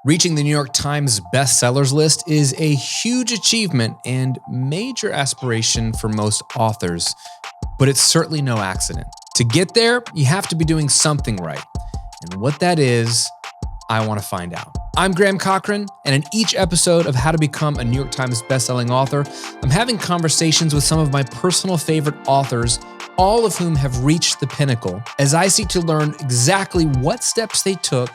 Reaching the New York Times bestsellers list is a huge achievement and major aspiration for most authors, but it's certainly no accident. To get there, you have to be doing something right. And what that is, I want to find out. I'm Graham Cochrane, and in each episode of How to Become a New York Times bestselling author, I'm having conversations with some of my personal favorite authors, all of whom have reached the pinnacle, as I seek to learn exactly what steps they took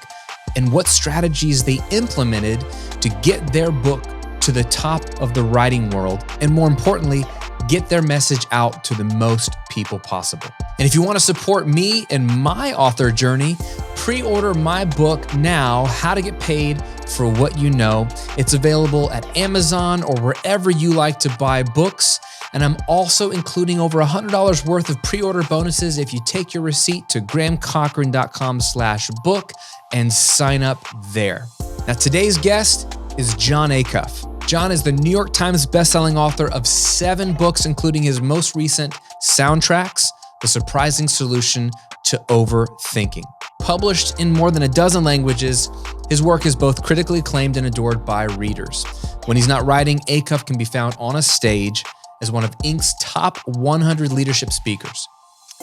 and what strategies they implemented to get their book to the top of the writing world, and more importantly, get their message out to the most people possible. And if you want to support me in my author journey, pre-order my book now, How to Get Paid for What You Know. It's available at Amazon or wherever you like to buy books. And I'm also including over $100 worth of pre-order bonuses if you take your receipt to grahamcochrane.com/book and sign up there. Now, today's guest is Jon Acuff. Jon is the New York Times bestselling author of 7 books, including his most recent Soundtracks, The Surprising Solution to Overthinking. Published in more than a dozen languages, his work is both critically acclaimed and adored by readers. When he's not writing, Acuff can be found on a stage as one of Inc.'s top 100 leadership speakers.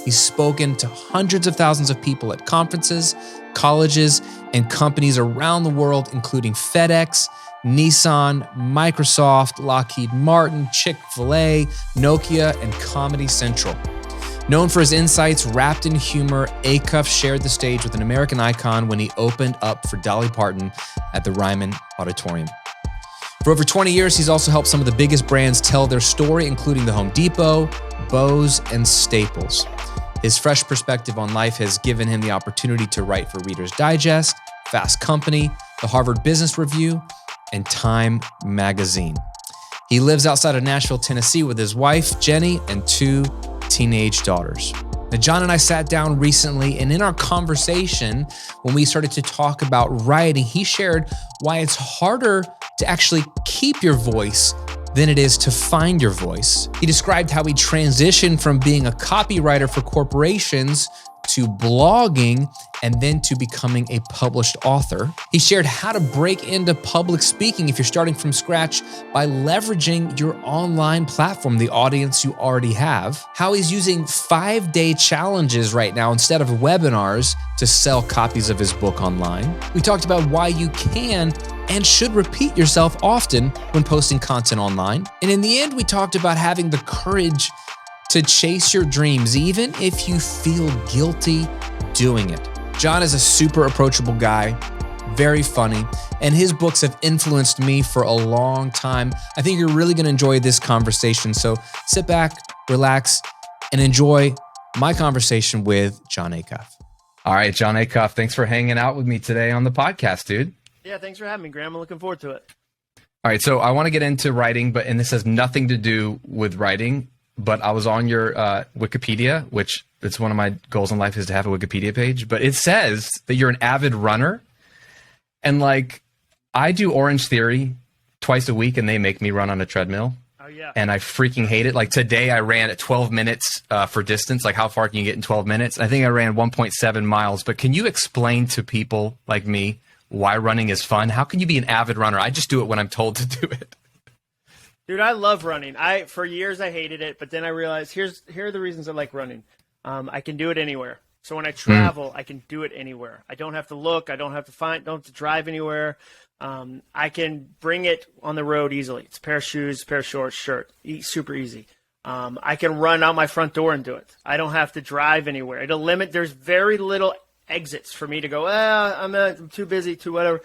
He's spoken to hundreds of thousands of people at conferences, colleges, and companies around the world, including FedEx, Nissan, Microsoft, Lockheed Martin, Chick-fil-A, Nokia, and Comedy Central. Known for his insights wrapped in humor, Acuff shared the stage with an American icon when he opened up for Dolly Parton at the Ryman Auditorium. For over 20 years, he's also helped some of the biggest brands tell their story, including the Home Depot, Bose, and Staples. His fresh perspective on life has given him the opportunity to write for Reader's Digest, Fast Company, the Harvard Business Review, and Time Magazine. He lives outside of Nashville, Tennessee with his wife, Jenny, and 2 teenage daughters. Now, Jon and I sat down recently, and in our conversation, when we started to talk about writing, he shared why it's harder to actually keep your voice than it is to find your voice. He described how he transitioned from being a copywriter for corporations to blogging and then to becoming a published author. He shared how to break into public speaking if you're starting from scratch by leveraging your online platform, the audience you already have. How he's using 5-day challenges right now instead of webinars to sell copies of his book online. We talked about why you can and should repeat yourself often when posting content online. And in the end, we talked about having the courage to chase your dreams, even if you feel guilty doing it. Jon is a super approachable guy, very funny, and his books have influenced me for a long time. I think you're really gonna enjoy this conversation. So sit back, relax, and enjoy my conversation with Jon Acuff. All right, Jon Acuff, thanks for hanging out with me today on the podcast, dude. Yeah, thanks for having me, Graham. I'm looking forward to it. All right, so I wanna get into writing, and this has nothing to do with writing. But I was on your Wikipedia, which it's one of my goals in life is to have a Wikipedia page. But it says that you're an avid runner. And like, I do Orange Theory twice a week and they make me run on a treadmill. Oh, yeah. And I freaking hate it. Like today I ran at 12 minutes for distance. Like how far can you get in 12 minutes? I think I ran 1.7 miles. But can you explain to people like me why running is fun? How can you be an avid runner? I just do it when I'm told to do it. Dude, I love running. For years I hated it, but then I realized here are the reasons I like running. I can do it anywhere. So when I travel, I can do it anywhere. I don't have to look. I don't have to drive anywhere. I can bring it on the road easily. It's a pair of shoes, a pair of shorts, shirt. Super easy. I can run out my front door and do it. I don't have to drive anywhere. There's very little exits for me to go, I'm too busy, too whatever.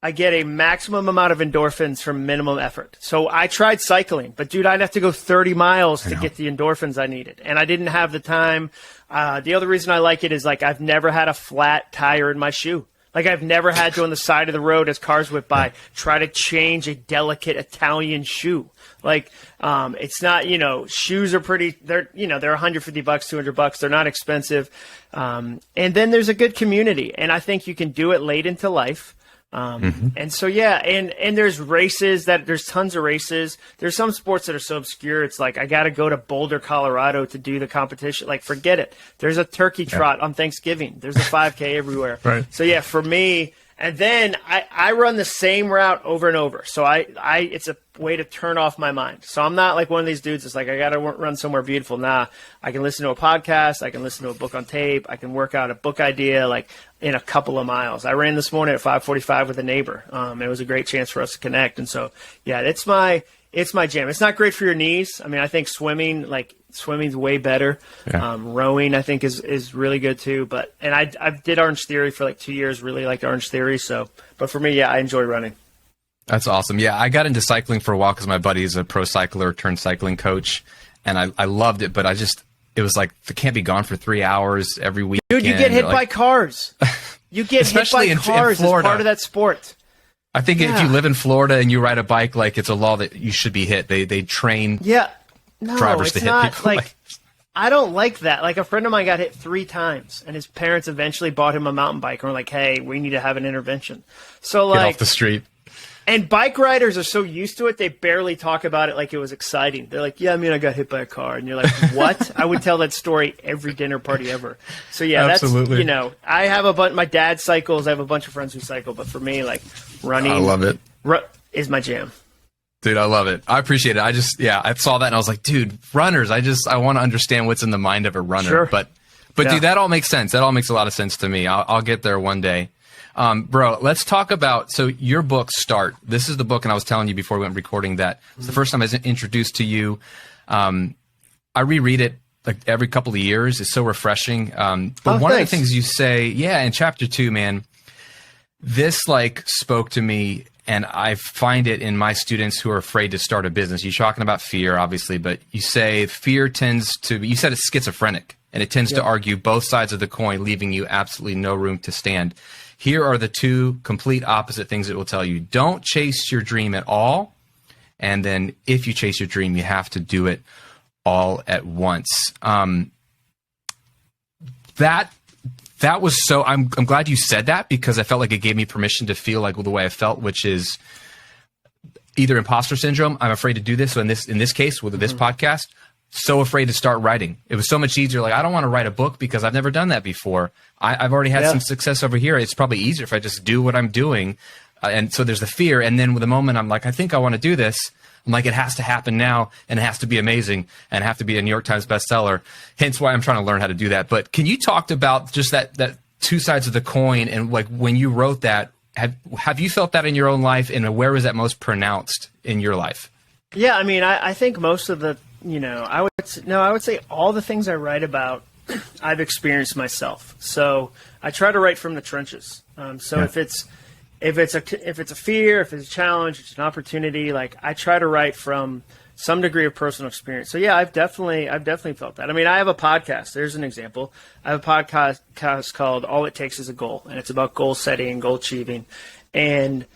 I get a maximum amount of endorphins from minimum effort. So I tried cycling, but dude, I'd have to go 30 miles to get the endorphins I needed. And I didn't have the time. The other reason I like it is like I've never had a flat tire in my shoe. Like I've never had to on the side of the road as cars whip by try to change a delicate Italian shoe. Like it's not, shoes are they're $150, $200. They're not expensive. And then there's a good community. And I think you can do it late into life. And so, yeah, and there's there's tons of races. There's some sports that are so obscure. It's like, I got to go to Boulder, Colorado to do the competition. Like, forget it. There's a turkey trot on Thanksgiving. There's a 5K everywhere. Right. So yeah, for me, and then I run the same route over and over. So it's a way to turn off my mind. So I'm not like one of these dudes that's like, I got to run somewhere beautiful. Nah, I can listen to a podcast. I can listen to a book on tape. I can work out a book idea like in a couple of miles. I ran this morning at 5:45 with a neighbor. It was a great chance for us to connect. And so, yeah, it's my jam. It's not great for your knees. I mean, I think swimming's way better. Yeah. Rowing, I think, is really good too. And I did Orange Theory for like 2 years, really liked Orange Theory. So, but for me, yeah, I enjoy running. That's awesome. Yeah, I got into cycling for a while because my buddy is a pro cycler turned cycling coach, and I loved it, but it was like, I can't be gone for 3 hours every week. Dude, you get hit by cars. You get hit by cars as part of that sport. I think if you live in Florida and you ride a bike, like, it's a law that you should be hit. They train drivers to hit people. Like, I don't like that. Like, a friend of mine got hit 3 times, and his parents eventually bought him a mountain bike and were like, hey, we need to have an intervention. So, like, get off the street. And bike riders are so used to it, they barely talk about it like it was exciting. They're like, yeah, I mean, I got hit by a car. And you're like, what? I would tell that story every dinner party ever. So, yeah, absolutely. That's, I have my dad cycles. I have a bunch of friends who cycle. But for me, like, running I love it. Is my jam. Dude, I love it. I appreciate it. I saw that and I was like, dude, runners, I want to understand what's in the mind of a runner. Sure. But dude, that all makes sense. That all makes a lot of sense to me. I'll get there one day. Bro, let's talk about, so your book, Start. This is the book, and I was telling you before we went recording that it's the first time I was introduced to you. I reread it like every couple of years. It's so refreshing. But one of the things you say, in chapter 2, man, this like spoke to me, and I find it in my students who are afraid to start a business. You're talking about fear, obviously, but you say fear tends to, you said it's schizophrenic, and it tends to argue both sides of the coin, leaving you absolutely no room to stand. Here are the 2 complete opposite things it will tell you. Don't chase your dream at all. And then if you chase your dream, you have to do it all at once. That was so, I'm glad you said that, because I felt like it gave me permission to feel like the way I felt, which is either imposter syndrome. I'm afraid to do this. So in this case, with this podcast, so afraid to start writing. It was so much easier. Like, I don't want to write a book because I've never done that before. I've already had some success over here. It's probably easier if I just do what I'm doing. And so there's the fear. And then with the moment I'm like, I think I want to do this, I'm like, it has to happen now, and it has to be amazing, and have to be a New York Times bestseller. Hence why I'm trying to learn how to do that. But can you talk about just that 2 sides of the coin, and like when you wrote that, have you felt that in your own life, and where was that most pronounced in your life? Yeah, I mean, I think most of the, I would say all the things I write about, I've experienced myself. So I try to write from the trenches. If it's a fear, if it's a challenge, it's an opportunity, like, I try to write from some degree of personal experience. So yeah, I've definitely felt that. I mean, I have a podcast. There's an example. I have a podcast called All It Takes Is a Goal, and it's about goal setting and goal achieving. And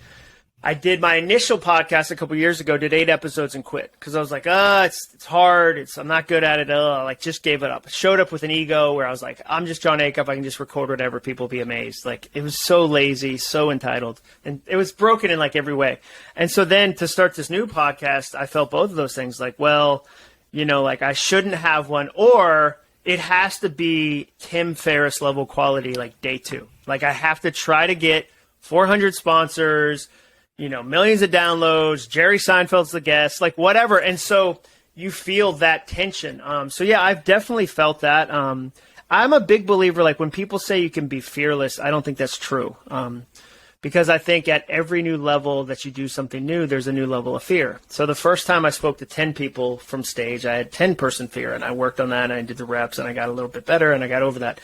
I did my initial podcast a couple years ago, did 8 episodes and quit because I was like, it's hard. I'm not good at it. Like, just gave it up. Showed up with an ego where I was like, I'm just Jon Acuff. I can just record whatever. People will be amazed. Like, it was so lazy, so entitled, and it was broken in like every way. And so then to start this new podcast, I felt both of those things. Like, well, like, I shouldn't have one, or it has to be Tim Ferriss level quality, like day 2. Like, I have to try to get 400 sponsors, millions of downloads, Jerry Seinfeld's the guest, like whatever. And so you feel that tension. So yeah, I've definitely felt that. I'm a big believer, like, when people say you can be fearless, I don't think that's true. Because I think at every new level that you do something new, there's a new level of fear. So the first time I spoke to 10 people from stage, I had 10-person fear, and I worked on that, and I did the reps, and I got a little bit better, and I got over that.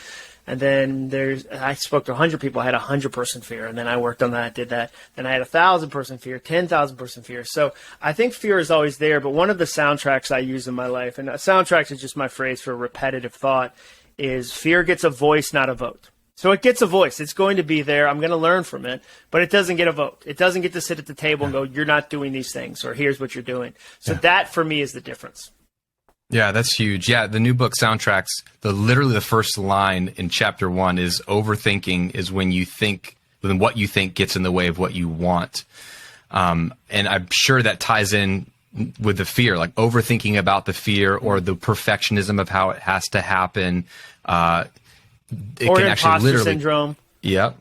And then I spoke to 100 people. I had 100-person fear, and then I worked on that, did that. Then I had 1,000-person fear, 10,000-person fear. So I think fear is always there. But one of the soundtracks I use in my life, and soundtracks is just my phrase for repetitive thought, is fear gets a voice, not a vote. So it gets a voice. It's going to be there. I'm going to learn from it, but it doesn't get a vote. It doesn't get to sit at the table and go, you're not doing these things, or here's what you're doing. So that for me is the difference. Yeah, that's huge. Yeah, the new book Soundtracks, literally the first line in chapter 1 is overthinking is when you think then what you think gets in the way of what you want. And I'm sure that ties in with the fear, like overthinking about the fear or the perfectionism of how it has to happen. It or can actually literally syndrome. Yep.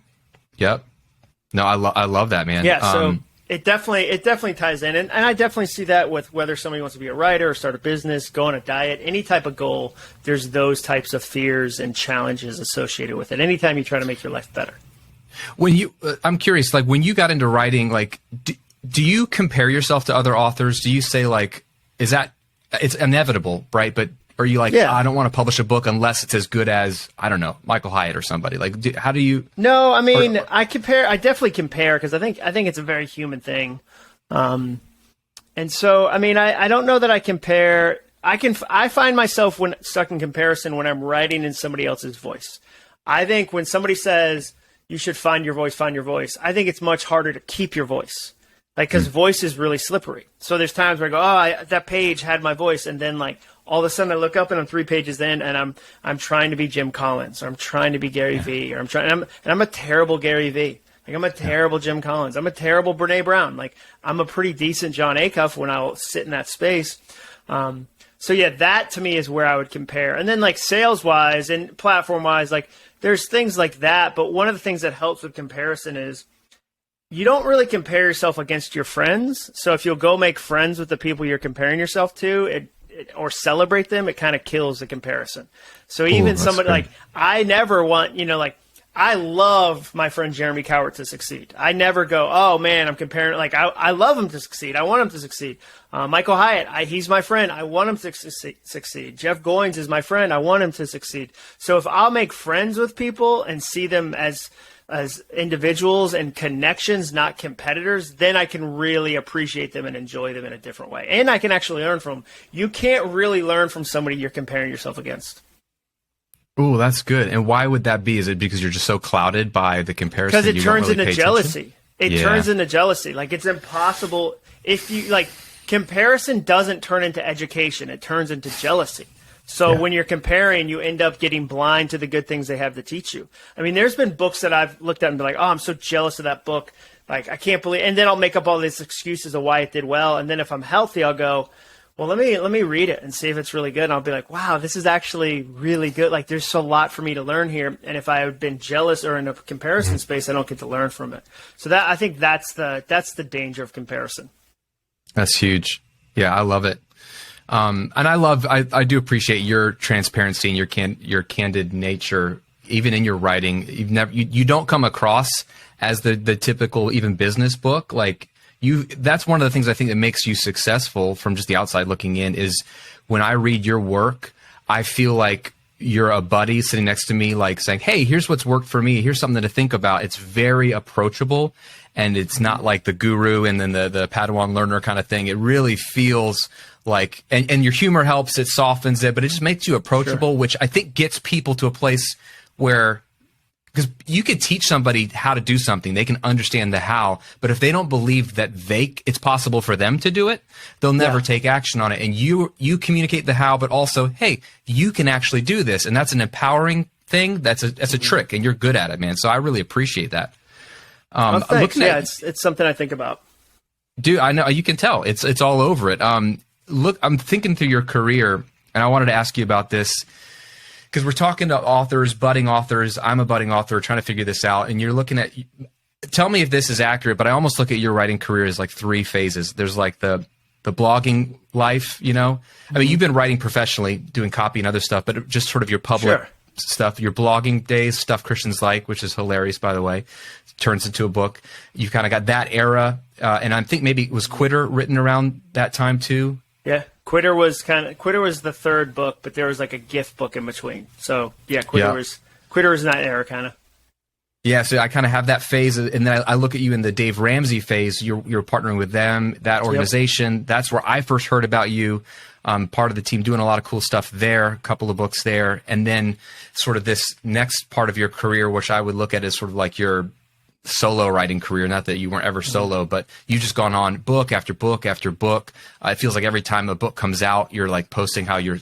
No, I love that, man. Yeah. So it definitely ties in. And I definitely see that with whether somebody wants to be a writer or start a business, go on a diet, any type of goal, there's those types of fears and challenges associated with it. Anytime you try to make your life better. When you, I'm curious, like when you got into writing, like, do you compare yourself to other authors? Do you say like, is that, it's inevitable, right? But are you like, I don't want to publish a book unless it's as good as, I don't know, Michael Hyatt or somebody? Like, how do you? No, I mean, I definitely compare because I think it's a very human thing. And so, I mean, I don't know that I compare. I find myself when stuck in comparison when I'm writing in somebody else's voice. I think when somebody says you should find your voice, I think it's much harder to keep your voice. Like, because voice is really slippery. So there's times where I go, that page had my voice. And then like all of a sudden I look up and I'm 3 pages in and I'm trying to be Jim Collins, or I'm trying to be Gary Vee, or I'm a terrible Gary Vee. Like I'm a terrible Jim Collins. I'm a terrible Brene Brown. Like I'm a pretty decent Jon Acuff when I'll sit in that space. So yeah, that to me is where I would compare. And then like sales wise and platform wise, like there's things like that. But one of the things that helps with comparison is you don't really compare yourself against your friends. So if you'll go make friends with the people you're comparing yourself to, or celebrate them, it kind of kills the comparison. So even somebody like, I never want, like, I love my friend Jeremy Cowart to succeed. I never go, oh man, I'm comparing. Like, I love him to succeed. I want him to succeed. Michael Hyatt, he's my friend. I want him to succeed. Jeff Goins is my friend. I want him to succeed. So if I'll make friends with people and see them as individuals and connections, not competitors, then I can really appreciate them and enjoy them in a different way. And I can actually learn from them. You can't really learn from somebody you're comparing yourself against. Ooh, that's good. And why would that be? Is it because you're just so clouded by the comparison? Because it turns into jealousy. It turns into jealousy. Like it's impossible if you like comparison doesn't turn into education. It turns into jealousy. So when you're comparing, you end up getting blind to the good things they have to teach you. I mean, there's been books that I've looked at and been like, oh, I'm so jealous of that book. Like, I can't believe, and then I'll make up all these excuses of why it did well. And then if I'm healthy, I'll go, well, let me read it and see if it's really good. And I'll be like, wow, this is actually really good. Like, there's a lot for me to learn here. And if I had been jealous or in a comparison space, I don't get to learn from it. So that, I think that's the danger of comparison. That's huge. Yeah, I love it. And I do appreciate your transparency and your candid nature, even in your writing. You don't come across as the typical even business book. Like that's one of the things I think that makes you successful from just the outside looking in is when I read your work, I feel like you're a buddy sitting next to me, like saying, hey, here's what's worked for me. Here's something to think about. It's very approachable and it's not like the guru and then the Padawan learner kind of thing. It really feels like, and your humor helps, it softens it, but it just makes you approachable, which I think gets people to a place where, because you could teach somebody how to do something, they can understand the how, but if they don't believe that it's possible for them to do it, they'll never take action on it. And you communicate the how, but also, hey, you can actually do this. And that's an empowering thing. That's a trick and you're good at it, man. So I really appreciate that. Thanks. It's something I think about. Dude, I know you can tell it's all over it. Look, I'm thinking through your career, and I wanted to ask you about this because we're talking to authors, budding authors. I'm a budding author trying to figure this out, and you're looking at. Tell me if this is accurate, but I almost look at your writing career as like 3 phases. There's like the blogging life, I mean, you've been writing professionally, doing copy and other stuff, but just sort of your public stuff, your blogging days, stuff Christians like, which is hilarious, by the way, turns into a book. You've kind of got that era, and I think maybe was Quitter written around that time too. Yeah, Quitter was the 3rd book, but there was like a gift book in between. So yeah, Quitter was in that era kind of. Yeah, so I kind of have that phase, and then I look at you in the Dave Ramsey phase. You're partnering with them, that organization. Yep. That's where I first heard about you. Part of the team doing a lot of cool stuff there, a couple of books there, and then sort of this next part of your career, which I would look at as sort of like your solo writing career. Not that you weren't ever solo, but you've just gone on book after book after book. It feels like every time a book comes out, you're like posting how you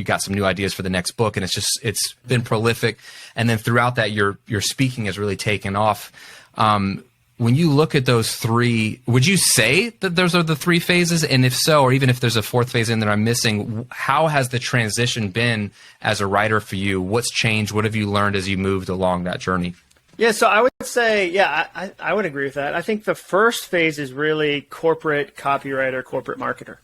got some new ideas for the next book, and it's been prolific. And then throughout that, your speaking has really taken off. When you look at those three, would you say that those are the three phases? And if so, or even if there's a fourth phase in that I'm missing, how has the transition been as a writer for you? What's changed? What have you learned as you moved along that journey? Yeah, so I would say, I would agree with that. I think the first phase is really corporate copywriter, corporate marketer.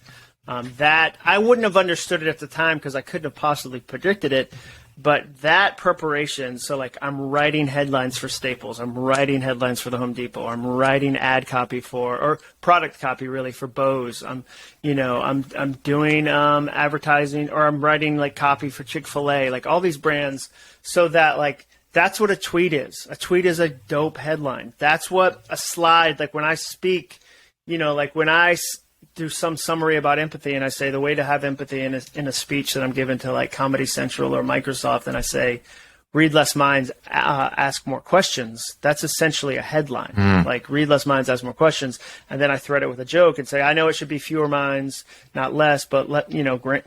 That I wouldn't have understood it at the time because I couldn't have possibly predicted it. But that preparation, so like I'm writing headlines for Staples, I'm writing headlines for the Home Depot, I'm writing ad copy or product copy really for Bose. I'm doing advertising, or I'm writing like copy for Chick-fil-A, like all these brands, so that like that's what a tweet is. A tweet is a dope headline. That's what a slide, like when I speak, like when I do some summary about empathy and I say the way to have empathy in a speech that I'm given to like Comedy Central or Microsoft, and I say, read less minds, ask more questions. That's essentially a headline. Like read less minds, ask more questions. And then I thread it with a joke and say, I know it should be fewer minds, not less, but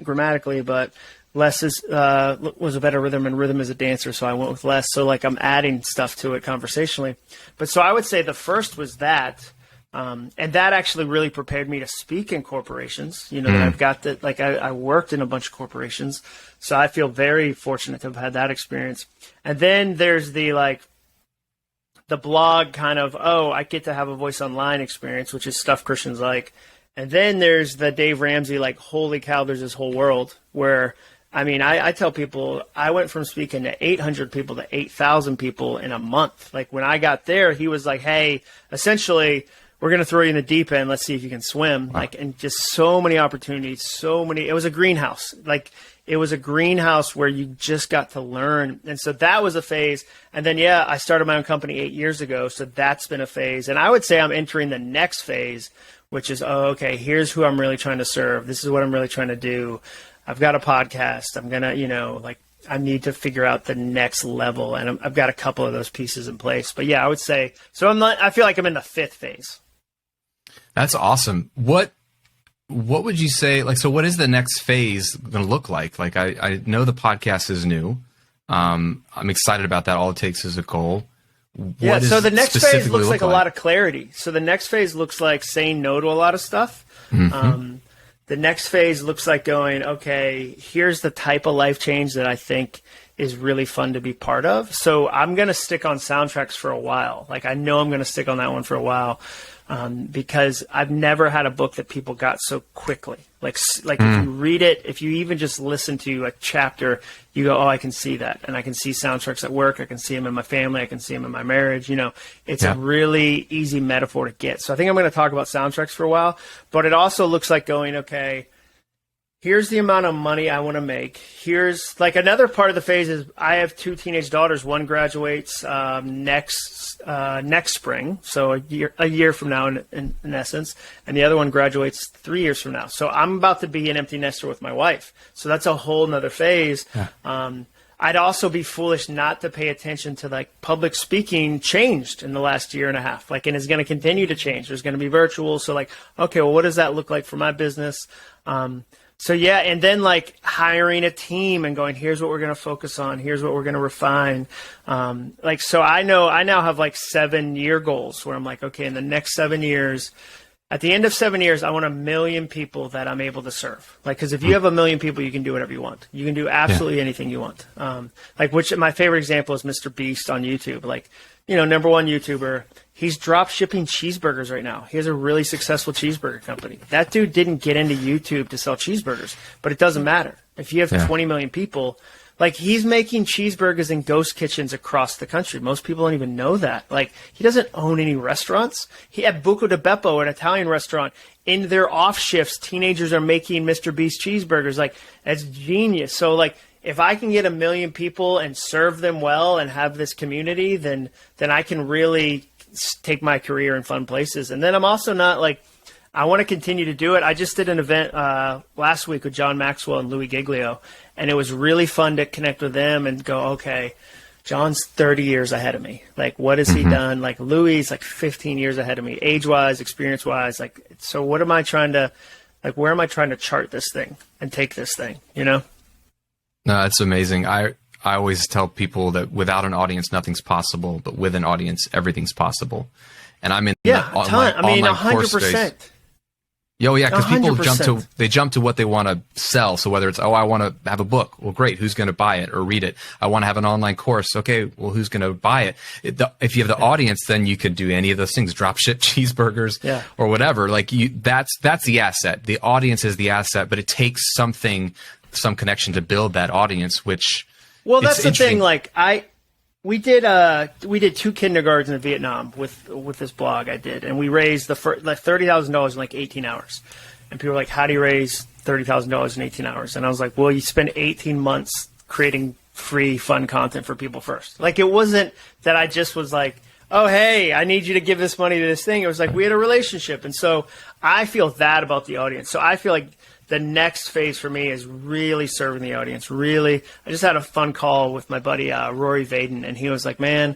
grammatically, but less was a better rhythm, and rhythm is a dancer. So I went with less. So like I'm adding stuff to it conversationally. But so I would say the first was that. And that actually really prepared me to speak in corporations, that I've got that, like I worked in a bunch of corporations. So I feel very fortunate to have had that experience. And then there's the blog kind of, I get to have a voice online experience, which is stuff Christians like. And then there's the Dave Ramsey, like, holy cow, there's this whole world where, I tell people I went from speaking to 800 people to 8,000 people in a month. Like when I got there, he was like, hey, essentially, we're going to throw you in the deep end. Let's see if you can swim. Wow. And just so many opportunities, it was a greenhouse. Like it was a greenhouse where you just got to learn. And so that was a phase. And then, I started my own company 8 years ago. So that's been a phase. And I would say I'm entering the next phase, which is, okay, here's who I'm really trying to serve. This is what I'm really trying to do. I've got a podcast. I'm going to, I need to figure out the next level. And I've got a couple of those pieces in place. But I would say, so I feel like I'm in the fifth phase. That's awesome. What would you say, so what is the next phase going to look like? Like, I know the podcast is new. I'm excited about that. All it takes is a goal. So the next phase looks like a lot of clarity. So the next phase looks like saying no to a lot of stuff. Mm-hmm. The next phase looks like going, okay, here's the type of life change that I think is really fun to be part of. So I'm going to stick on soundtracks for a while. Like I know I'm going to stick on that one for a while. Because I've never had a book that people got so quickly. Like if you read it, if you even just listen to a chapter, you go, I can see that. And I can see soundtracks at work. I can see them in my family. I can see them in my marriage. It's a really easy metaphor to get. So I think I'm going to talk about soundtracks for a while, but it also looks like going, okay, here's the amount of money I want to make. Here's like another part of the phase is I have 2 teenage daughters. One graduates next spring, so a year from now in essence, and the other one graduates 3 years from now. So I'm about to be an empty nester with my wife. So that's a whole nother phase. Yeah. I'd also be foolish not to pay attention to like public speaking changed in the last year and a half, and is going to continue to change. There's going to be virtual. So like, okay, well, what does that look like for my business? So and then like hiring a team and going, here's what we're going to focus on. Here's what we're going to refine. So I now have like 7-year goals where I'm like, okay, in the next 7 years, at the end of 7 years, I want 1 million people that I'm able to serve. Like, cause if you have 1 million people, you can do whatever you want. You can do absolutely anything you want. Which my favorite example is Mr. Beast on YouTube. Like, number one YouTuber, he's drop shipping cheeseburgers right now. He has a really successful cheeseburger company. That dude didn't get into YouTube to sell cheeseburgers, but it doesn't matter. If you have 20 million people, like he's making cheeseburgers in ghost kitchens across the country. Most people don't even know that. Like he doesn't own any restaurants. He had Buco di Beppo, an Italian restaurant. In their off shifts, teenagers are making Mr. Beast cheeseburgers. Like that's genius. So like, if I can get 1 million people and serve them well and have this community, then I can really take my career in fun places. And then I'm also not like, I want to continue to do it. I just did an event last week with John Maxwell and Louis Giglio, and it was really fun to connect with them and go, okay, John's 30 years ahead of me. Like, what has he done? Like, Louis is like 15 years ahead of me, age-wise, experience-wise. Like, so what am I trying to, like, where am I trying to chart this thing and take this thing, No, that's amazing. I I always tell people that without an audience, nothing's possible, but with an audience, everything's possible. And I'm in the online course space. Oh yeah, because people jump to what they want to sell. So whether it's, I want to have a book. Well, great. Who's going to buy it or read it? I want to have an online course. Okay, well, who's going to buy it? If you have the audience, then you could do any of those things, drop ship cheeseburgers or whatever. Like that's the asset. The audience is the asset, but it takes some connection to build that audience, which, well, that's the thing. Like we did 2 kindergartens in Vietnam with this blog I did, and we raised $30,000 in like 18 hours. And people were like, "How do you raise $30,000 in 18 hours?" And I was like, "Well, you spend 18 months creating free, fun content for people first." Like, it wasn't that I just was like, "Oh, hey, I need you to give this money to this thing." It was like we had a relationship, and so I feel that about the audience. So I feel like the next phase for me is really serving the audience. Really, I just had a fun call with my buddy Rory Vaden, and he was like, "Man,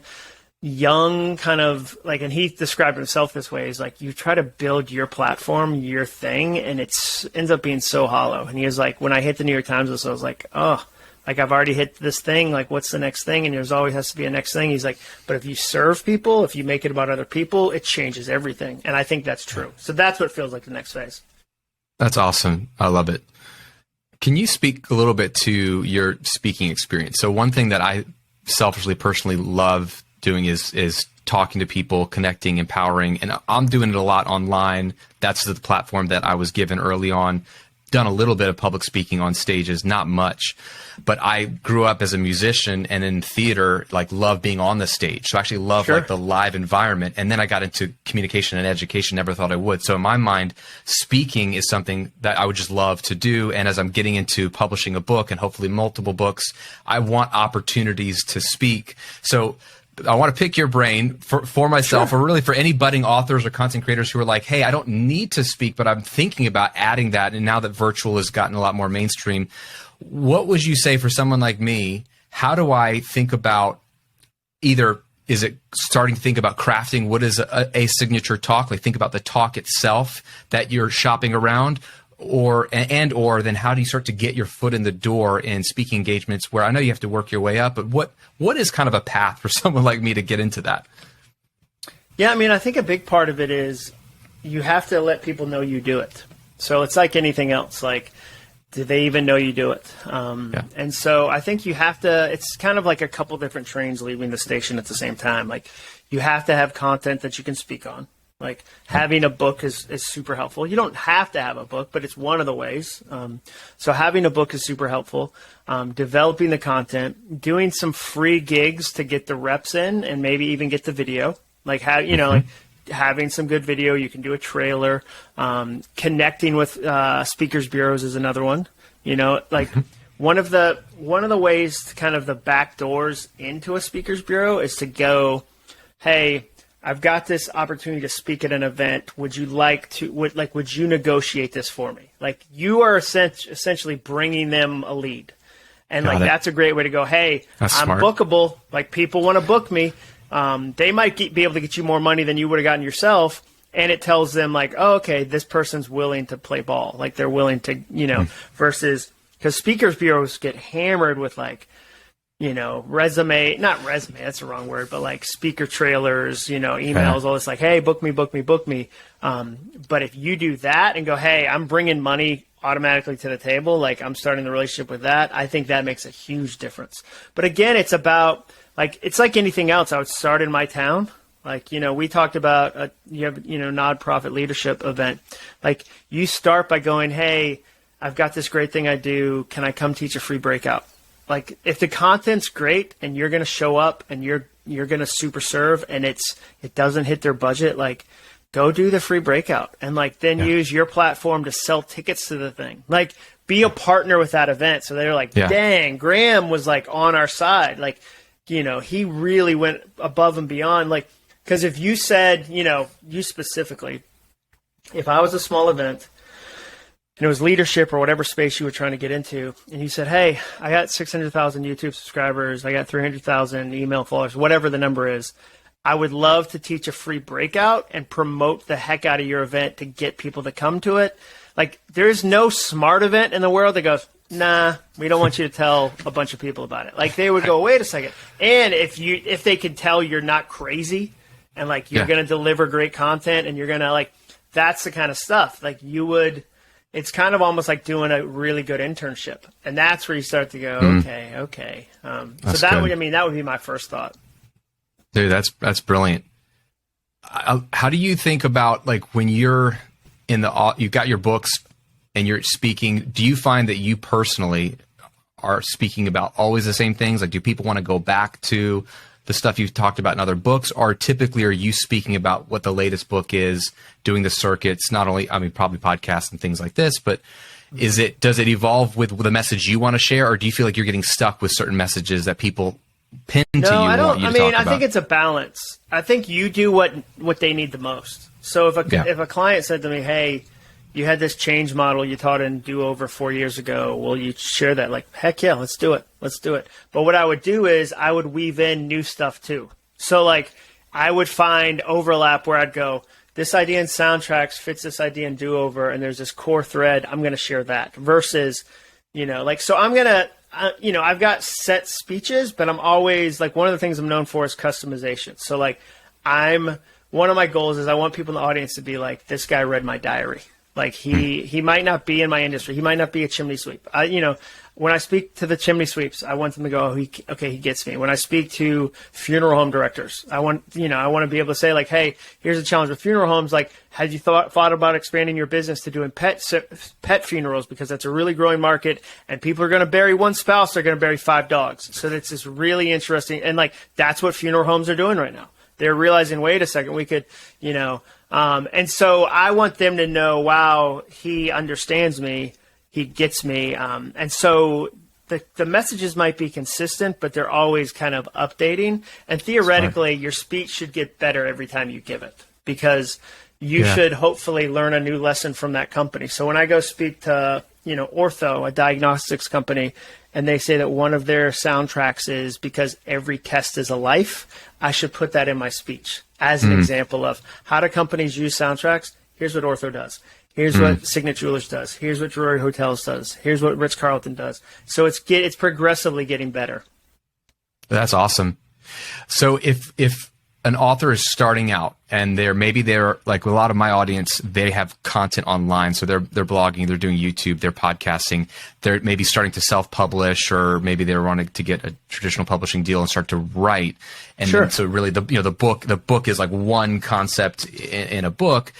young kind of like," and he described himself this way: "He's like, you try to build your platform, your thing, and it ends up being so hollow." And he was like, "When I hit the New York Times list, I was like, oh, like I've already hit this thing. Like, what's the next thing?" And there's always has to be a next thing. He's like, "But if you serve people, if you make it about other people, it changes everything." And I think that's true. So that's what feels like the next phase. That's awesome. I love it. Can you speak a little bit to your speaking experience? So one thing that I selfishly, personally love doing is talking to people, connecting, empowering, and I'm doing it a lot online. That's the platform that I was given early on. Done a little bit of public speaking on stages, not much, but I grew up as a musician and in theater, like love being on the stage. So I actually love like the live environment. And then I got into communication and education, never thought I would. So in my mind, speaking is something that I would just love to do. And as I'm getting into publishing a book and hopefully multiple books, I want opportunities to speak. So I want to pick your brain for myself, or really for any budding authors or content creators who are like, "Hey, I don't need to speak, but I'm thinking about adding that." And now that virtual has gotten a lot more mainstream, what would you say for someone like me? How do I think about either, is it starting to think about crafting what is a signature talk, like think about the talk itself that you're shopping around, or then how do you start to get your foot in the door in speaking engagements where I know you have to work your way up, but what is kind of a path for someone like me to get into that? Yeah, I mean, I think a big part of it is you have to let people know you do it. So it's like anything else. Like, do they even know you do it? And so I think you have to, it's kind of like a couple different trains leaving the station at the same time. Like, you have to have content that you can speak on. Like, having a book is super helpful. You don't have to have a book, but it's one of the ways. So having a book is super helpful. Developing the content, doing some free gigs to get the reps in, and maybe even get the video. Like, like having some good video. You can do a trailer. Connecting with speakers bureaus is another one. Like one of the ways, kind of the back doors into a speakers bureau is to go, "Hey, I've got this opportunity to speak at an event. Would you would you negotiate this for me?" Like, you are essentially bringing them a lead. And that's a great way to go, "Hey, I'm bookable. Like, people want to book me. They might be able to get you more money than you would have gotten yourself." And it tells them like, "Oh, okay, this person's willing to play ball. Like, they're willing to, versus, because speakers bureaus get hammered with like, not resume, that's the wrong word, but like speaker trailers, emails, all this like, "Hey, book me, book me, book me." But if you do that and go, "Hey, I'm bringing money automatically to the table, like I'm starting the relationship with that," I think that makes a huge difference. But again, it's about like, it's like anything else. I would start in my town. Like, we talked about you have, nonprofit leadership event. Like, you start by going, "Hey, I've got this great thing I do. Can I come teach a free breakout?" Like, if the content's great and you're going to show up and you're going to super serve and it doesn't hit their budget, like, go do the free breakout and like then use your platform to sell tickets to the thing. Like, be a partner with that event. So they're like, "Dang, Graham was like on our side." Like, he really went above and beyond. Like, because if you said, you specifically, if I was a small event and it was leadership or whatever space you were trying to get into, and you said, "Hey, I got 600,000 YouTube subscribers, I got 300,000 email followers," whatever the number is, I would love to teach a free breakout and promote the heck out of your event to get people to come to it. Like, there's no smart event in the world that goes, nah, we don't want you to tell a bunch of people about it. Like they would go, wait a second. And if they can tell you're not crazy and like you're going to deliver great content and you're going to like, that's the kind of stuff like it's kind of almost like doing a really good internship. And that's where you start to go, okay. So that would be my first thought. Dude, that's brilliant. How do you think about like when you've got your books and you're speaking, do you find that you personally are speaking about always the same things? Like, do people want to go back to the stuff you've talked about in other books, or typically are you speaking about what the latest book is, doing the circuits, not only, probably podcasts and things like this, but does it evolve with the message you want to share, or do you feel like you're getting stuck with certain messages that people pin to you? No, I don't. Want you to talk I about? think it's a balance. I think you do what they need the most. So if a client said to me, hey, you had this change model you taught in Do Over 4 years ago, will you share that? Like, heck yeah, let's do it. But what I would do is I would weave in new stuff too. So like I would find overlap where I'd go, this idea in soundtracks fits this idea in Do Over, and there's this core thread, I'm going to share that versus, so I'm going to, I've got set speeches, but I'm always like, one of the things I'm known for is customization. So like one of my goals is I want people in the audience to be like, this guy read my diary. Like he might not be in my industry. He might not be a chimney sweep. When I speak to the chimney sweeps, I want them to go, he gets me. When I speak to funeral home directors, I want to be able to say like, hey, here's a challenge with funeral homes. Like, have you thought about expanding your business to doing pet funerals? Because that's a really growing market, and people are going to bury one spouse. They're going to bury 5 dogs. So that's just really interesting. And like, that's what funeral homes are doing right now. They're realizing, wait a second, we could, and so I want them to know, wow, he understands me, he gets me. And so the messages might be consistent, but they're always kind of updating. And theoretically, your speech should get better every time you give it, because you should hopefully learn a new lesson from that company. So when I go speak to, Ortho, a diagnostics company, and they say that one of their soundtracks is because every test is a life, I should put that in my speech as an example of how do companies use soundtracks? Here's what Ortho does. Here's what Signet Jewelers does. Here's what Drury Hotels does. Here's what Ritz-Carlton does. So it's progressively getting better. That's awesome. So if an author is starting out and they're like a lot of my audience, they have content online. So they're blogging, they're doing YouTube, they're podcasting, they're maybe starting to self-publish, or maybe they're wanting to get a traditional publishing deal and start to write. And then, so really the book is like one concept in a book.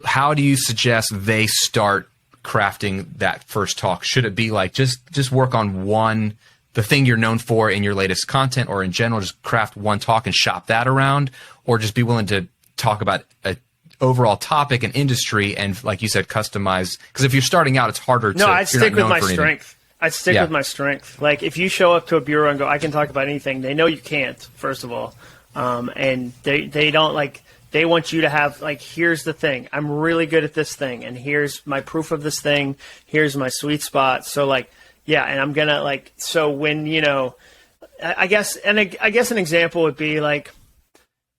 How do you suggest they start crafting that first talk? Should it be like just work on the thing you're known for in your latest content, or in general, just craft one talk and shop that around, or just be willing to talk about an overall topic and industry and, like you said, customize? Because if you're starting out, it's harder to. No, I'd stick with my strength. I'd stick with my strength. Like if you show up to a bureau and go, I can talk about anything, they know you can't, first of all. And they don't like, they want you to have like, here's the thing. I'm really good at this thing, and here's my proof of this thing. Here's my sweet spot. So like, yeah, and I'm going to like, so when, I guess an example would be like,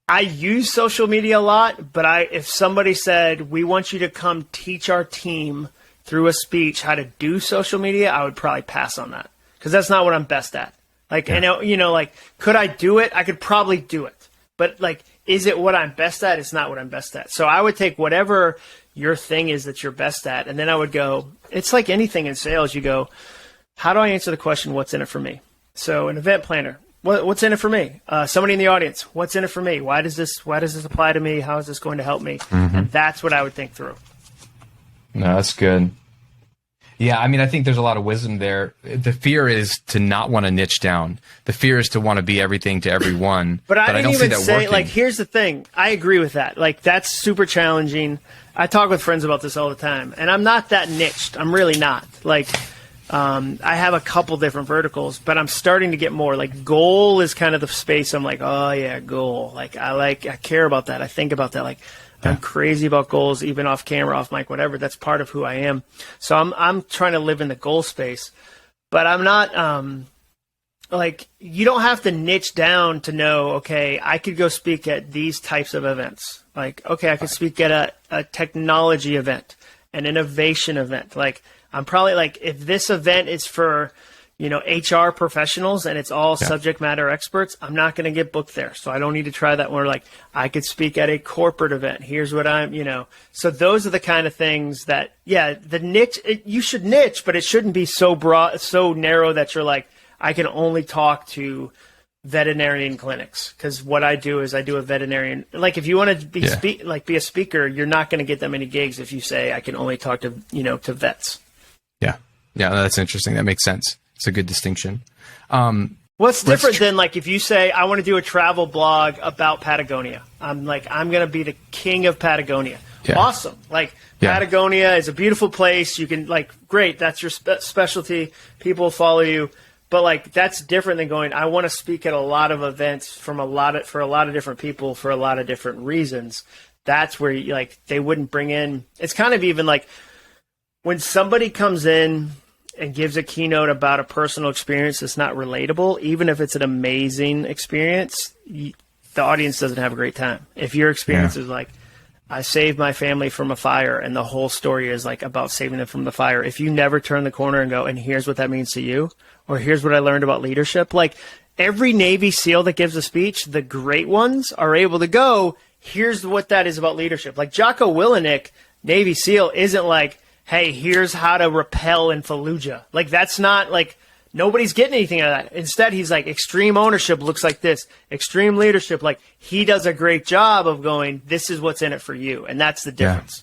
I use social media a lot, but if somebody said, we want you to come teach our team through a speech how to do social media, I would probably pass on that, because that's not what I'm best at. Like, like, could I do it? I could probably do it, but like, is it what I'm best at? It's not what I'm best at. So I would take whatever your thing is that you're best at, and then I would go, it's like anything in sales. You go, how do I answer the question, what's in it for me? So an event planner, what's in it for me? Somebody in the audience, what's in it for me? Why does this apply to me? How is this going to help me? And that's what I would think through. No, that's good. Yeah, I think there's a lot of wisdom there. The fear is to not want to niche down. The fear is to want to be everything to everyone. but I don't see that working. Like, here's the thing. I agree with that. Like, that's super challenging. I talk with friends about this all the time, and I'm not that niched. I'm really not. Like, I have a couple different verticals, but I'm starting to get more. Like, goal is kind of the space I'm like, oh yeah, goal. Like, I care about that. I think about that. Like, I'm crazy about goals, even off camera, off mic, whatever. That's part of who I am. So I'm trying to live in the goal space, but I'm not, like, you don't have to niche down to know, okay, I could go speak at these types of events. Like, okay, I could speak at a technology event. an innovation event. Like, I'm probably like, if this event is for, HR professionals and it's all subject matter experts, I'm not going to get booked there. So I don't need to try that one. Like, I could speak at a corporate event. Here's what so those are the kind of things that, the niche, you should niche, but it shouldn't be so broad, so narrow that you're like, I can only talk to veterinarian clinics. Because what I do is I do a veterinarian, like if you want to be a speaker, you're not going to get that many gigs if you say I can only talk to, to vets. Yeah. Yeah. That's interesting. That makes sense. It's a good distinction. What's different than like if you say I want to do a travel blog about Patagonia? I'm going to be the king of Patagonia. Yeah. Awesome. Patagonia is a beautiful place. You can great. That's your specialty. People follow you. But that's different than going, I want to speak at a lot of events for a lot of different people for a lot of different reasons. That's where they wouldn't bring in. It's kind of even like when somebody comes in and gives a keynote about a personal experience that's not relatable, even if it's an amazing experience, the audience doesn't have a great time. If your experience is like, I saved my family from a fire, and the whole story is about saving them from the fire. If you never turn the corner and go, and here's what that means to you, or here's what I learned about leadership, every Navy SEAL that gives a speech, the great ones are able to go, here's what that is about leadership. Jocko Willenick, Navy SEAL, isn't hey, here's how to rappel in Fallujah. That's not nobody's getting anything out of that. Instead, he's extreme ownership looks like this. Extreme leadership, he does a great job of going, this is what's in it for you. And that's the difference.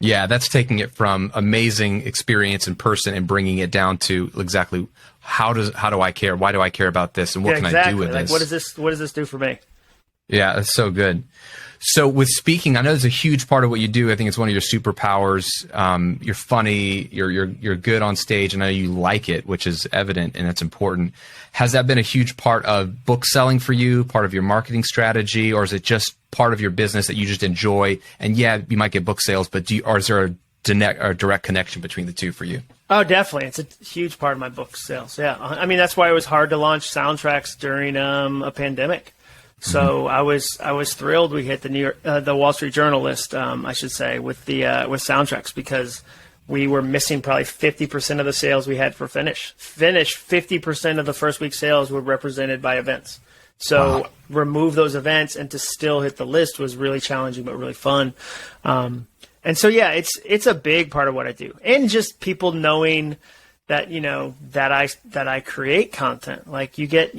Yeah, that's taking it from amazing experience in person and bringing it down to exactly how do I care? Why do I care about this? And what can I do with this? What does this do for me? Yeah, that's so good. So with speaking, I know it's a huge part of what you do. I think it's one of your superpowers. You're funny. You're good on stage. And I know you like it, which is evident, and that's important. Has that been a huge part of book selling for you, part of your marketing strategy, or is it just part of your business that you just enjoy? And yeah, you might get book sales, but is there a direct connection between the two for you? Oh, definitely. It's a huge part of my book sales. Yeah. I mean, that's why it was hard to launch soundtracks during a pandemic. So I was thrilled we hit the Wall Street Journal list, I should say, with soundtracks, because we were missing probably 50% of the sales we had for Finish. 50% of the first week sales were represented by events. So remove those events and to still hit the list was really challenging but really fun. And so it's a big part of what I do, and just people knowing that that I create content. You get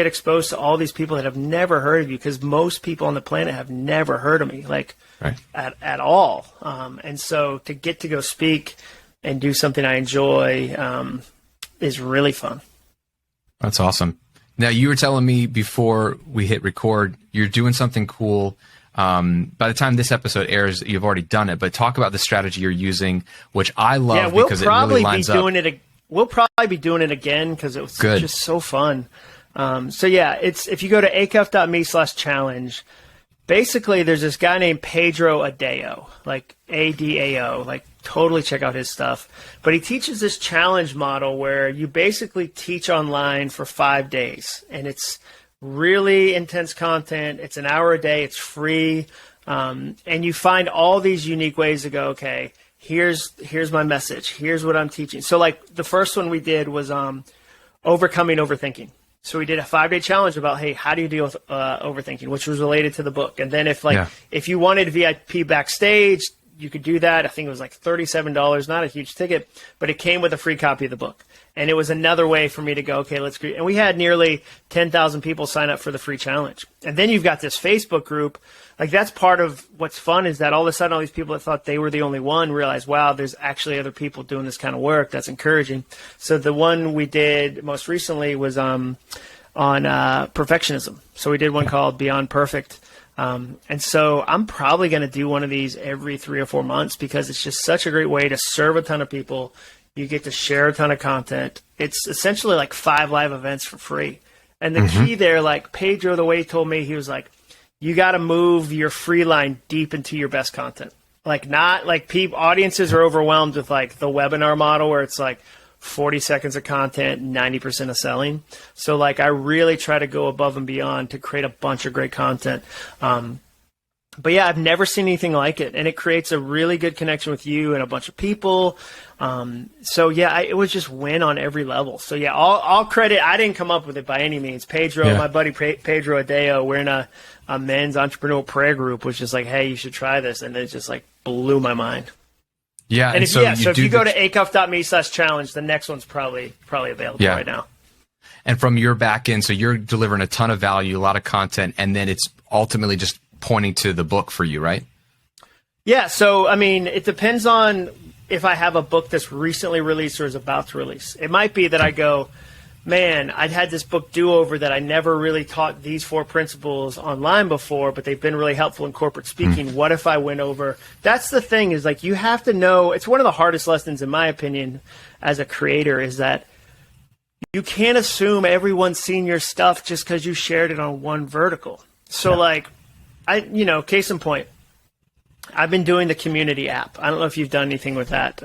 exposed to all these people that have never heard of you, because most people on the planet have never heard of me at all. And so to get to go speak and do something I enjoy is really fun. That's awesome. Now, you were telling me before we hit record, you're doing something cool. By the time this episode airs, you've already done it, but talk about the strategy you're using, which I love because it really lines up. We'll probably be doing it again because it was just so fun. It's if you go to acuff.me/challenge, basically there's this guy named Pedro Adao, ADAO, totally check out his stuff. But he teaches this challenge model where you basically teach online for 5 days, and it's really intense content. It's an hour a day. It's free. And you find all these unique ways to go, okay, here's my message. Here's what I'm teaching. So the first one we did was overcoming overthinking. So we did a 5-day challenge about, hey, how do you deal with overthinking, which was related to the book. And then if you wanted VIP backstage, you could do that. I think it was $37, not a huge ticket, but it came with a free copy of the book. And it was another way for me to go, okay, let's create. And we had nearly 10,000 people sign up for the free challenge. And then you've got this Facebook group. That's part of what's fun, is that all of a sudden all these people that thought they were the only one realize, wow, there's actually other people doing this kind of work. That's encouraging. So the one we did most recently was on perfectionism. So we did one called Beyond Perfect. And so I'm probably going to do one of these every 3 or 4 months, because it's just such a great way to serve a ton of people. You get to share a ton of content. It's essentially 5 live events for free. And the key there, Pedro, the way he told me, he was you got to move your free line deep into your best content. Audiences are overwhelmed with the webinar model where it's 40 seconds of content, 90% of selling. So I really try to go above and beyond to create a bunch of great content. But yeah, I've never seen anything like it, and it creates a really good connection with you and a bunch of people. So yeah, it was just win on every level. So yeah, all credit. I didn't come up with it by any means. Pedro, my buddy Pedro Adeo, we're in a men's entrepreneurial prayer group, was just like, hey, you should try this, and it just like blew my mind. Yeah, and if you go to acuff.me/challenge, the next one's probably available right now. And from your back end, so you're delivering a ton of value, a lot of content, and then it's ultimately just pointing to the book for you, right? Yeah. So, I mean, it depends on if I have a book that's recently released or is about to release. It might be that I go, man, I'd had this book do-over that I never really taught these 4 principles online before, but they've been really helpful in corporate speaking. What if I went over? That's the thing, is like, you have to know, it's one of the hardest lessons, in my opinion, as a creator, is that you can't assume everyone's seen your stuff just because you shared it on one vertical. So case in point, I've been doing the community app. I don't know if you've done anything with that.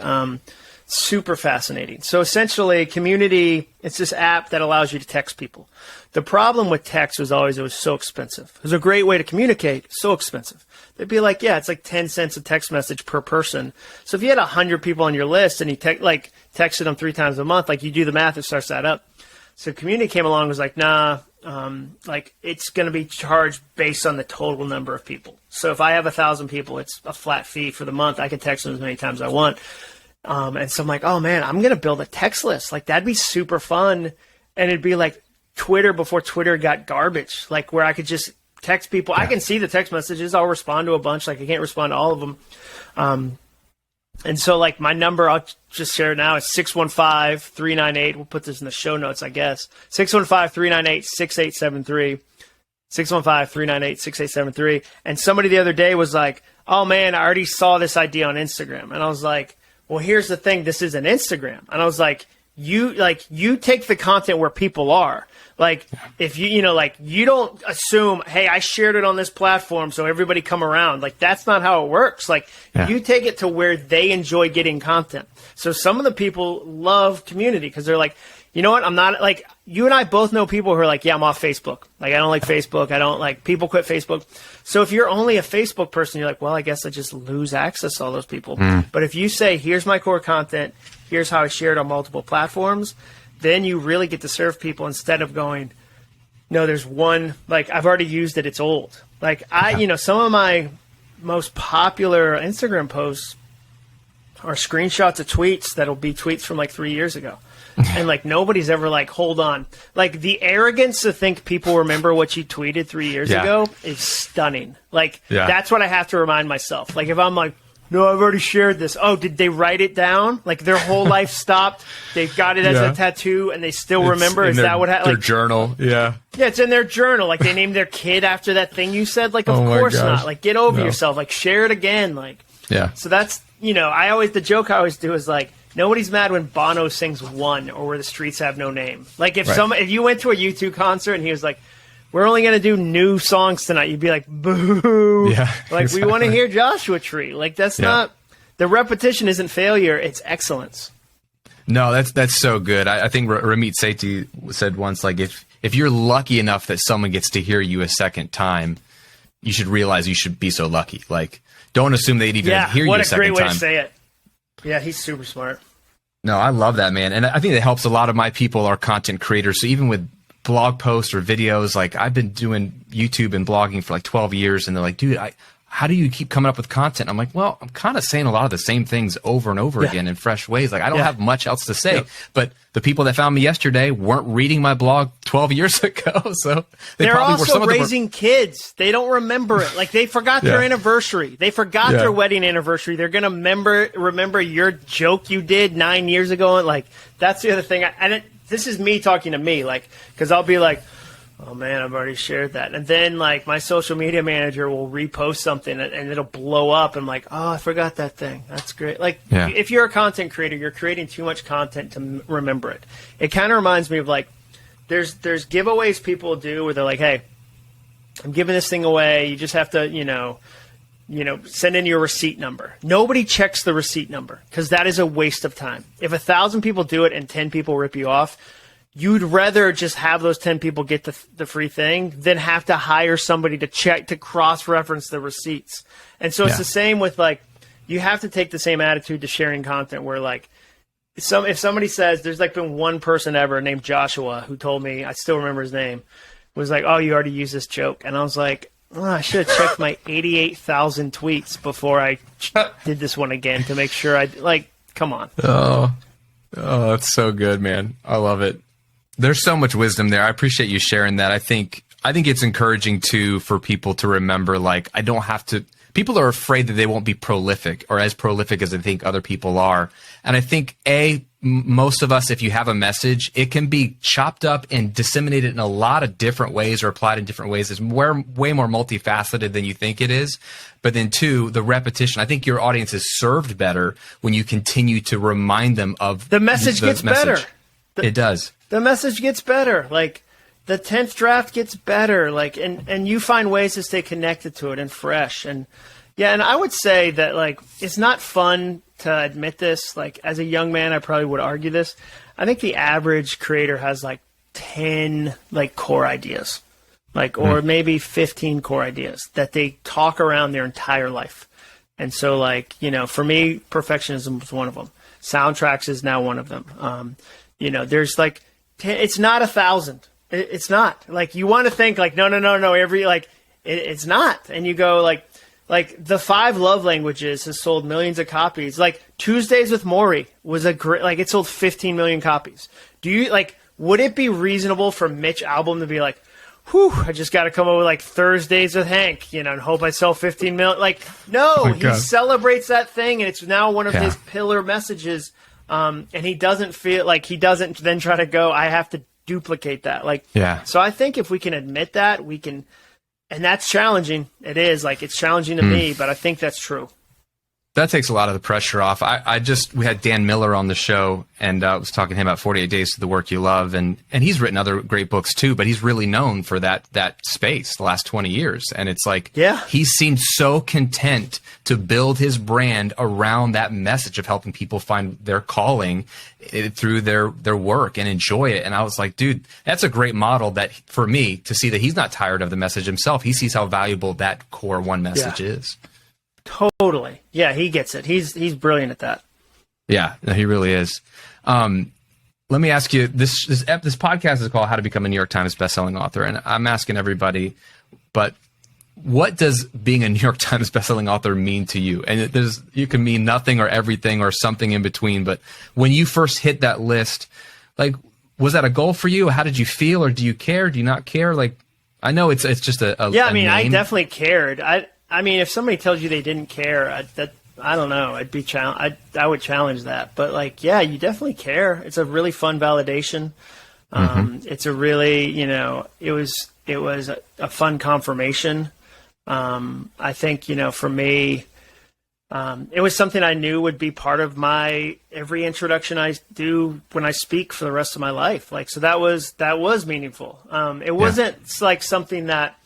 Super fascinating. So essentially, community, it's this app that allows you to text people. The problem with text was always it was so expensive. It was a great way to communicate, so expensive. They'd be like, yeah, it's like 10 cents a text message per person. So if you had 100 people on your list and you texted them 3 times a month, like, you do the math, it starts that up. So community came along and was like, nah, it's going to be charged based on the total number of people. So if I have 1,000 people, it's a flat fee for the month. I can text them as many times as I want. And so I'm like, oh man, I'm going to build a text list. Like, that'd be super fun. And it'd be like Twitter before Twitter got garbage, like, where I could just text people. Yeah. I can see the text messages. I'll respond to a bunch. Like, I can't respond to all of them. And so, like, my number, I'll just share it now, is 615-398. We'll put this in the show notes, I guess. 615-398-6873. 615-398-6873. And somebody the other day was like, oh man, I already saw this idea on Instagram. And I was like, well, here's the thing. This is an Instagram. And I was like, you take the content where people are. Like, if you don't assume, hey, I shared it on this platform, so everybody come around. Like, that's not how it works. Like, you take it to where they enjoy getting content. So some of the people love community because they're like, you know what? I'm not, like, you and I both know people who are like, yeah, I'm off Facebook. Like, I don't like Facebook. I don't like, people quit Facebook. So if you're only a Facebook person, you're like, well, I guess I just lose access to all those people. But if you say, here's my core content, here's how I share it on multiple platforms, then you really get to serve people instead of going, no, there's one, like, I've already used it, it's old. Like, some of my most popular Instagram posts are screenshots of tweets that'll be tweets from like 3 years ago. And like, nobody's ever like, hold on. Like, the arrogance to think people remember what you tweeted 3 years ago is stunning. Like, that's what I have to remind myself. Like, if I'm like, no, I've already shared this. Oh, did they write it down? Like, their whole life stopped. They've got it as a tattoo and they still remember. Is that what happened? Their journal. Yeah, it's in their journal. Like, they named their kid after that thing you said. Like, of course not. Like, get over yourself. Like, share it again. Like, so that's, the joke I always do is like, nobody's mad when Bono sings One or Where the Streets Have No Name. Like, if you went to a U2 concert and he was like, we're only going to do new songs tonight, you'd be like, boo. Yeah, like, exactly. We want to hear Joshua Tree. Like, that's not, the repetition isn't failure, it's excellence. No, that's so good. I think Ramit Sethi said once, like, if you're lucky enough that someone gets to hear you a second time, you should realize you should be so lucky. Like, don't assume they'd even hear you a second time. What a great way to say it. Yeah, he's super smart. No, I love that, man. And I think that helps a lot of my people are content creators. So even with blog posts or videos, like, I've been doing YouTube and blogging for like 12 years, and they're like, dude, how do you keep coming up with content? I'm like, well, I'm kind of saying a lot of the same things over and over again in fresh ways. Like, I don't have much else to say, but the people that found me yesterday weren't reading my blog 12 years ago. So they're also raising kids. They don't remember it. Like, they forgot their anniversary. They forgot their wedding anniversary. They're going to remember your joke you did 9 years ago. And like, that's the other thing. This is me talking to me, like, because I'll be like, oh man, I've already shared that. And then like, my social media manager will repost something and it'll blow up. And I'm like, oh, I forgot that thing. That's great. Like, if you're a content creator, you're creating too much content to remember it. It kind of reminds me of like, there's giveaways people do where they're like, hey, I'm giving this thing away. You just have to, send in your receipt number. Nobody checks the receipt number because that is a waste of time. If 1,000 people do it and 10 people rip you off, you'd rather just have those 10 people get the free thing than have to hire somebody to check, to cross-reference the receipts. And so it's the same with, like, you have to take the same attitude to sharing content where, like, if somebody says, there's, like, been one person ever named Joshua who told me, I still remember his name, was like, oh, you already used this joke. And I was like, oh, I should have checked my 88,000 tweets before I did this one again to make sure come on. Oh, that's so good, man. I love it. There's so much wisdom there. I appreciate you sharing that. I think it's encouraging too for people to remember, like, I don't have to. People are afraid that they won't be prolific or as prolific as they think other people are. And I think most of us, if you have a message, it can be chopped up and disseminated in a lot of different ways or applied in different ways. It's way more multifaceted than you think it is. But then two, the repetition. I think your audience is served better when you continue to remind them of the message gets better. It does. The message gets better. Like, the 10th draft gets better. Like, and you find ways to stay connected to it and fresh. And yeah, and I would say that, like, it's not fun to admit this. Like, as a young man, I probably would argue this. I think the average creator has like 10 like core ideas, like, or maybe 15 core ideas that they talk around their entire life. And so, like, you know, for me, perfectionism was one of them. Soundtracks is now one of them. You know, there's like, it's not 1,000. It's not. Like, you want to think like, no, it's not. And you go like the 5 Love Languages has sold millions of copies. Like, Tuesdays with Maury was a great, like, it sold 15 million copies. Do you, like, would it be reasonable for Mitch Albom to be like, whew, I just got to come up with like Thursdays with Hank, you know, and hope I sell 15 million. Like, no, he celebrates that thing, and it's now one of his pillar messages. And he doesn't feel like, he doesn't then try to go, I have to duplicate that. Like, so I think if we can admit that, we can, and that's challenging. It is, like, it's challenging to me, but I think that's true. That takes a lot of the pressure off. We had Dan Miller on the show, and I was talking to him about 48 Days to the Work You Love, and he's written other great books too, but he's really known for that space the last 20 years. And it's like, he seemed so content to build his brand around that message of helping people find their calling through their work and enjoy it. And I was like, dude, that's a great model that for me to see that he's not tired of the message himself. He sees how valuable that core one message is. Totally. Yeah, he gets it. He's brilliant at that. Yeah, no, he really is. Let me ask you, this podcast is called How to Become a New York Times Bestselling Author, and I'm asking everybody, but what does being a New York Times bestselling author mean to you? And you can mean nothing or everything or something in between, but when you first hit that list, like, was that a goal for you? How did you feel, or do you care? Do you not care? Like, I know it's just a yeah, I mean, name. I definitely cared. I mean, if somebody tells you they didn't care, I don't know. I would challenge that. But, like, yeah, you definitely care. It's a really fun validation. It's a really, you know, it was a fun confirmation. I think, you know, for me, it was something I knew would be part of my every introduction I do when I speak for the rest of my life. Like, so that was meaningful. It wasn't like something that.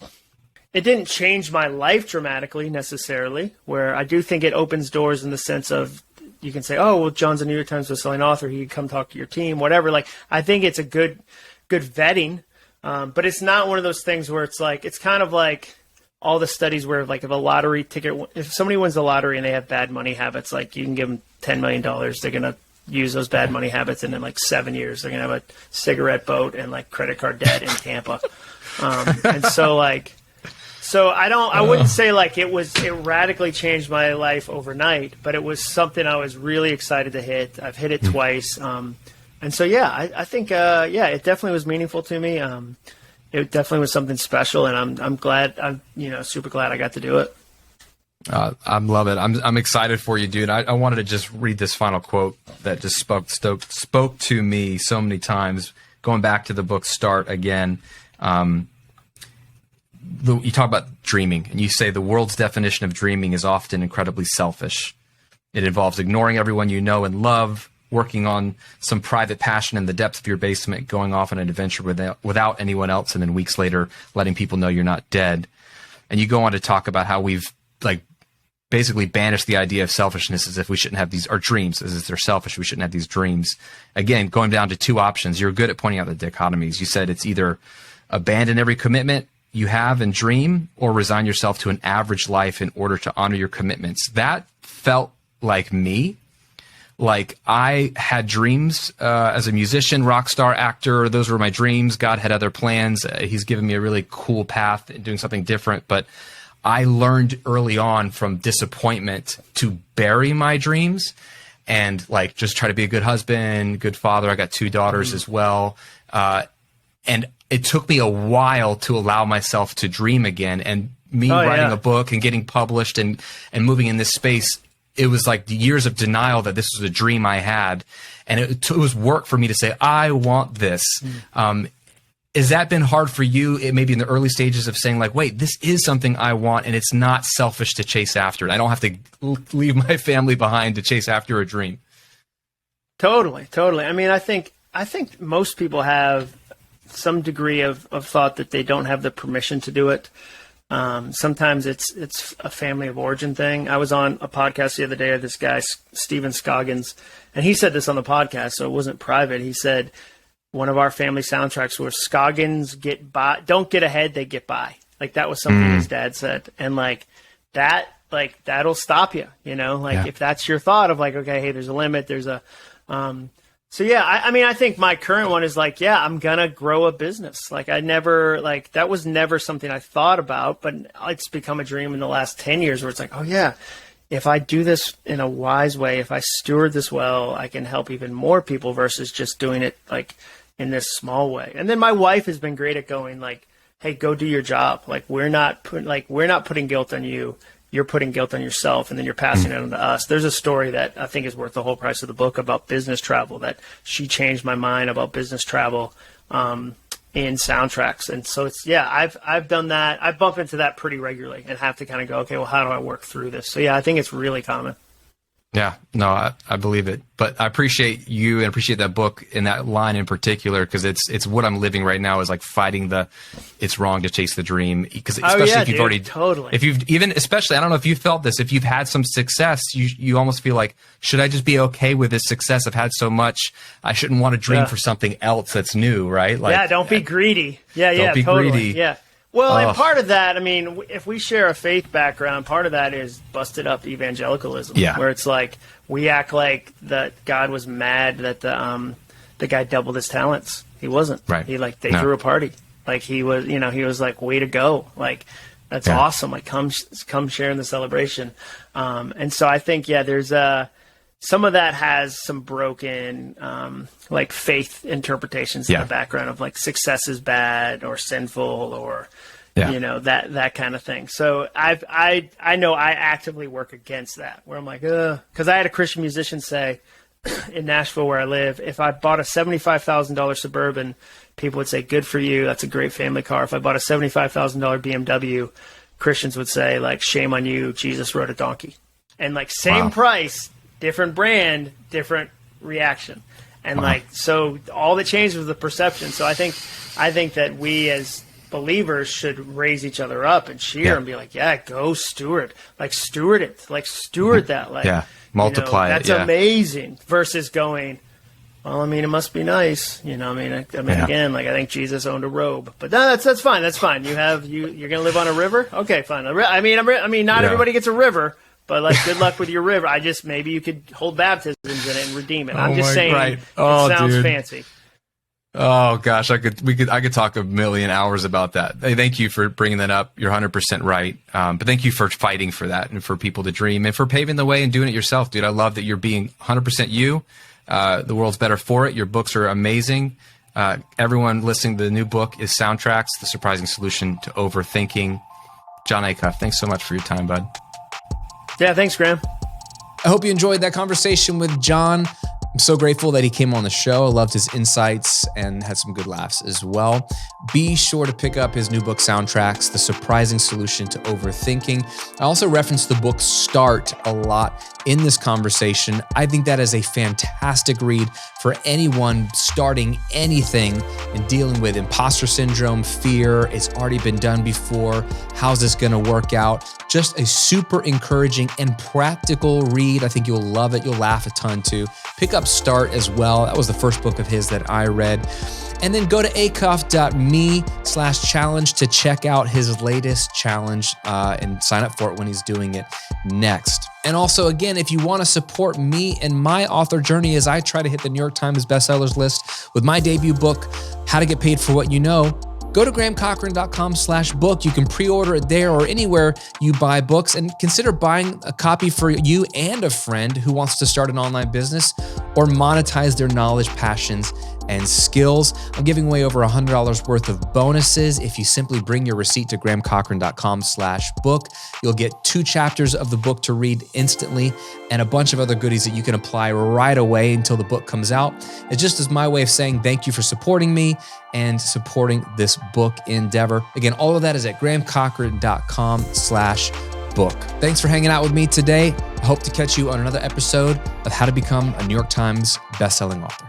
It didn't change my life dramatically necessarily, where I do think it opens doors in the sense of you can say, oh, well, Jon's a New York Times bestselling author. He can come talk to your team, whatever. Like, I think it's a good vetting, but it's not one of those things where it's like, it's kind of like all the studies where, like, if a lottery ticket, if somebody wins the lottery and they have bad money habits, like, you can give them $10 million. They're going to use those bad money habits. And in like 7 years, they're going to have a cigarette boat and like credit card debt in Tampa. And so, like, so I wouldn't say like it radically changed my life overnight, but it was something I was really excited to hit. I've hit it twice. And so, yeah, I think, it definitely was meaningful to me. It definitely was something special, and I'm glad, I'm super glad I got to do it. I love it. I'm excited for you, dude. I wanted to just read this final quote that just spoke to me so many times, going back to the book's start again. You talk about dreaming, and you say the world's definition of dreaming is often incredibly selfish. It involves ignoring everyone you know and love, working on some private passion in the depths of your basement, going off on an adventure without anyone else, and then weeks later letting people know you're not dead. And you go on to talk about how we've like basically banished the idea of selfishness as if we shouldn't have these, or dreams, as if they're selfish, we shouldn't have these dreams. Again, going down to two options. You're good at pointing out the dichotomies. You said it's either abandon every commitment you have and dream, or resign yourself to an average life in order to honor your commitments. That felt like me. Like I had dreams as a musician, rock star, actor. Those were my dreams. God had other plans. He's given me a really cool path in doing something different. But I learned early on from disappointment to bury my dreams and like just try to be a good husband, good father. I got 2 daughters as well. And it took me a while to allow myself to dream again. And me writing a book and getting published and moving in this space, it was like years of denial that this was a dream I had. And it was work for me to say, I want this. Has that been hard for you, maybe in the early stages of saying like, wait, this is something I want and it's not selfish to chase after it. I don't have to leave my family behind to chase after a dream. Totally. I mean, I think most people have some degree of thought that they don't have the permission to do it. Sometimes it's a family of origin thing. I was on a podcast the other day of this guy, Stephen Scoggins, and he said this on the podcast, so it wasn't private. He said one of our family soundtracks was Scoggins get by, don't get ahead, they get by. Like that was something his dad said. And like that'll stop you, if that's your thought of like, okay, hey, there's a limit, there's a, so yeah, I mean, I think my current one is like, yeah, I'm going to grow a business. Like that was never something I thought about, but it's become a dream in the last 10 years where it's like, oh yeah, if I do this in a wise way, if I steward this well, I can help even more people versus just doing it like in this small way. And then my wife has been great at going like, hey, go do your job. Like we're not putting guilt on you. You're putting guilt on yourself, and then you're passing it on to us. There's a story that I think is worth the whole price of the book about business travel, that she changed my mind about business travel in soundtracks. And so it's, yeah, I've done that. I bump into that pretty regularly and have to kind of go, okay, well, how do I work through this? So yeah, I think it's really common. Yeah, no, I believe it. But I appreciate you and appreciate that book and that line in particular, because it's what I'm living right now is like fighting it's wrong to chase the dream. Because especially if you've already, if you've even, especially, I don't know if you felt this, if you've had some success, you almost feel like, should I just be okay with this success? I've had so much. I shouldn't want to dream for something else that's new, right? Like, don't be greedy. Don't be greedy. Yeah. Well, and part of that, I mean, if we share a faith background, part of that is busted up evangelicalism, where it's like we act like that God was mad that the guy doubled his talents. He wasn't. Right. They threw a party. Like he was, he was like, way to go. Like, that's awesome. Like, come share in the celebration. And so I think, there's some of that has some broken, like faith interpretations in the background of like success is bad or sinful or, that kind of thing. So I know I actively work against that, where I'm like, cause I had a Christian musician say in Nashville where I live, if I bought a $75,000 Suburban, people would say, good for you. That's a great family car. If I bought a $75,000 BMW, Christians would say like, shame on you. Jesus rode a donkey. And like same price, different brand, different reaction. And so all that changed was the perception. So I think that we as believers should raise each other up and cheer and be like, go steward, like steward it, like steward that, like, multiply that's amazing versus going, well, I mean, it must be nice. Again, like I think Jesus owned a robe, but no, that's fine. That's fine. You're going to live on a river. Okay, fine. I mean, not everybody gets a river. But like, good luck with your river. maybe you could hold baptisms in it and redeem it. I'm just saying, it sounds fancy. Oh gosh, I could talk a million hours about that. Hey, thank you for bringing that up. You're 100% right. But thank you for fighting for that and for people to dream and for paving the way and doing it yourself, dude. I love that you're being 100% you. The world's better for it. Your books are amazing. Everyone listening to the new book is Soundtracks: The Surprising Solution to Overthinking. Jon Acuff, thanks so much for your time, bud. Yeah, thanks, Graham. I hope you enjoyed that conversation with Jon. I'm so grateful that he came on the show. I loved his insights and had some good laughs as well. be sure to pick up his new book, Soundtracks, The Surprising Solution to Overthinking. I also referenced the book Start a lot in this conversation. I think that is a fantastic read for anyone starting anything and dealing with imposter syndrome, fear. It's already been done before. How's this going to work out? Just a super encouraging and practical read. I think you'll love it. You'll laugh a ton too. Pick up Start as well. That was the first book of his that I read. And then go to acuff.me/challenge to check out his latest challenge and sign up for it when he's doing it next. And also, again, if you want to support me and my author journey as I try to hit the New York Times bestsellers list with my debut book, How to Get Paid for What You Know, go to grahamcochrane.com/book. You can pre-order it there or anywhere you buy books, and consider buying a copy for you and a friend who wants to start an online business or monetize their knowledge, passions, and skills. I'm giving away over $100 worth of bonuses. If you simply bring your receipt to grahamcochrane.com/book, you'll get 2 chapters of the book to read instantly and a bunch of other goodies that you can apply right away until the book comes out. It's just as my way of saying thank you for supporting me and supporting this book endeavor. Again, all of that is at grahamcochrane.com/book. Thanks for hanging out with me today. I hope to catch you on another episode of How to Become a New York Times Bestselling Author.